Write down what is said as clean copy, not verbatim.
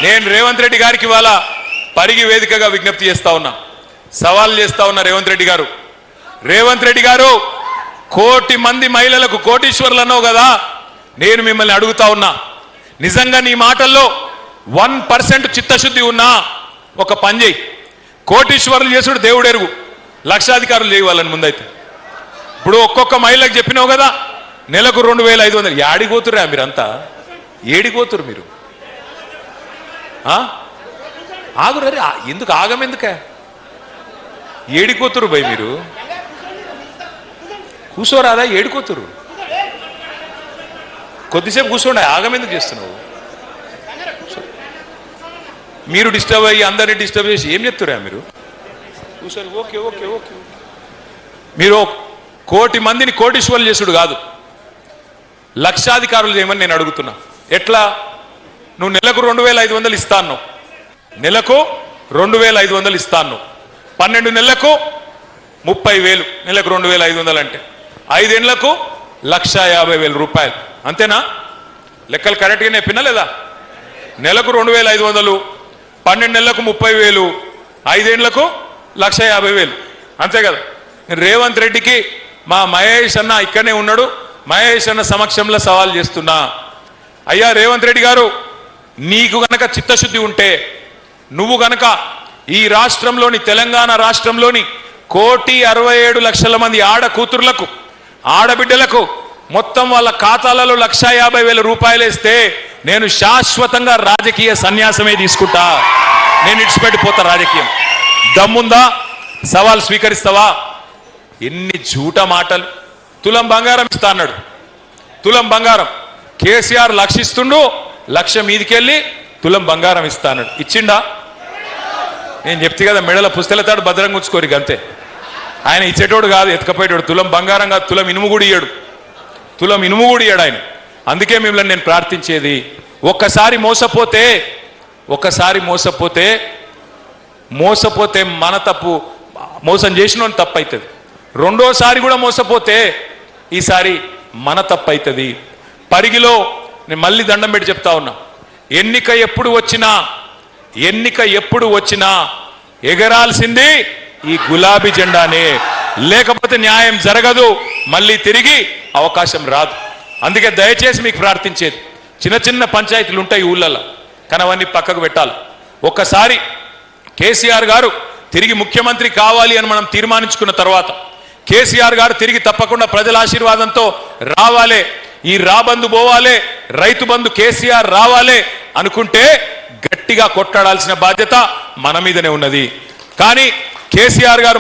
నేను రేవంత్ రెడ్డి గారికి ఇవాళ పరిగి వేదికగా విజ్ఞప్తి చేస్తా ఉన్నా, సవాల్ చేస్తా ఉన్నా. రేవంత్ రెడ్డి గారు, రేవంత్ రెడ్డి గారు, కోటి మంది మహిళలకు కోటీశ్వర్లు అన్నావు కదా, నేను మిమ్మల్ని అడుగుతా ఉన్నా, నిజంగా నీ మాటల్లో 1% చిత్తశుద్ధి ఉన్నా ఒక పని చేయి. కోటీశ్వర్లు చేసుడు దేవుడెరుగు, లక్షాధికారులు చేయవాలని ముందైతే. ఇప్పుడు ఒక్కొక్క మహిళకు చెప్పినావు కదా, నెలకు 2500. ఏడిపోతురా మీరంతా, ఏడిపోతురు మీరు? ఆగురే, ఎందుకు ఆగమెందుక? ఏడిపోతురు భయ్ మీరు, కూర్చోరాదా? ఏడిపోతురు, కొద్దిసేపు కూర్చోండి, ఆగమెందుకు చేస్తున్నావు? మీరు డిస్టర్బ్ అయ్యి అందరినీ డిస్టర్బ్ చేసి ఏం చెప్తురా మీరు? కూర్చొని ఓకే ఓకే ఓకే. మీరు కోటి మందిని కోటీశ్వర్లు చేసుడు కాదు, లక్షాధికారులు చేయమని నేను అడుగుతున్నా. ఎట్లా? నువ్వు నెలకు 2500 ఇస్తాను, నెలకు 2500 ఇస్తాను, 12 నెలలకు 30,000, నెలకు 2500 అంటే 5 ఏళ్లకు 1,50,000 రూపాయలు. అంతేనా? లెక్కలు కరెక్ట్గా చెప్పినా లేదా? నెలకు 2500, 12 నెలలకు 30,000, 5 ఏళ్లకు 1,50,000, అంతే కదా? రేవంత్ రెడ్డికి మా మహేష్ అన్న ఇక్కడనే ఉన్నాడు, మహేష్ అన్న సమక్షంలో సవాల్ చేస్తున్నా. అయ్యా రేవంత్ రెడ్డి గారు, నీకు గనక చిత్తశుద్ధి ఉంటే, నువ్వు గనక ఈ రాష్ట్రంలోని, తెలంగాణ రాష్ట్రంలోని 1,67,00,000 మంది ఆడ కూతుర్లకు, ఆడబిడ్డలకు మొత్తం వాళ్ళ ఖాతాలలో 1,50,000 రూపాయలు వేస్తే నేను శాశ్వతంగా రాజకీయ సన్యాసమే తీసుకుంటా, నేను ఇడిచిపెట్టిపోతా రాజకీయం. దమ్ముందా? సవాల్ స్వీకరిస్తావా? ఎన్ని జూట మాటలు. తులం బంగారం ఇస్తా అన్నాడు, తులం బంగారం. కేసీఆర్ 1,00,000 ఇస్తుండు, 1,00,000 మీదికెళ్ళి తులం బంగారం ఇస్తా అన్నాడు. ఇచ్చిండా? నేను చెప్తే కదా, మెడల పుస్తలతాడు భద్రంగా ఉంచుకోరు, అంతే. ఆయన ఇచ్చేటోడు కాదు, ఎత్తుకపోయేటోడు. తులం బంగారం కాదు, తులం ఇనుము కూడా ఇయ్యాడు, తులం ఇనుము కూడా ఇయ్యాడు ఆయన. అందుకే మిమ్మల్ని నేను ప్రార్థించేది, ఒక్కసారి మోసపోతే మన తప్పు, మోసం చేసిన తప్పు అవుతుంది. రెండోసారి కూడా మోసపోతే ఈసారి మన తప్పు అవుతుంది. పరిగిలో నేను మళ్ళీ దండం పెట్టి చెప్తా ఉన్నా, ఎన్నిక ఎప్పుడు వచ్చినా ఎగరాల్సింది ఈ గులాబీ జెండానే, లేకపోతే న్యాయం జరగదు, మళ్ళీ తిరిగి అవకాశం రాదు. అందుకే దయచేసి మీకు ప్రార్థించేది, చిన్న చిన్న పంచాయతీలు ఉంటాయి ఊళ్ళల్లో, కానీ అవన్నీ పక్కకు పెట్టాలి. ఒక్కసారి కేసీఆర్ గారు తిరిగి ముఖ్యమంత్రి కావాలి అని మనం తీర్మానించుకున్న తర్వాత, కేసీఆర్ గారు తిరిగి తప్పకుండా ప్రజల ఆశీర్వాదంతో రావాలే, ఈ రాబందు పోవాలే, రైతు బంధు కేసీఆర్ రావాలే అనుకుంటే గట్టిగా కొట్టాడాల్సిన బాధ్యత మన మీదనే ఉన్నది. కానీ కేసీఆర్ గారు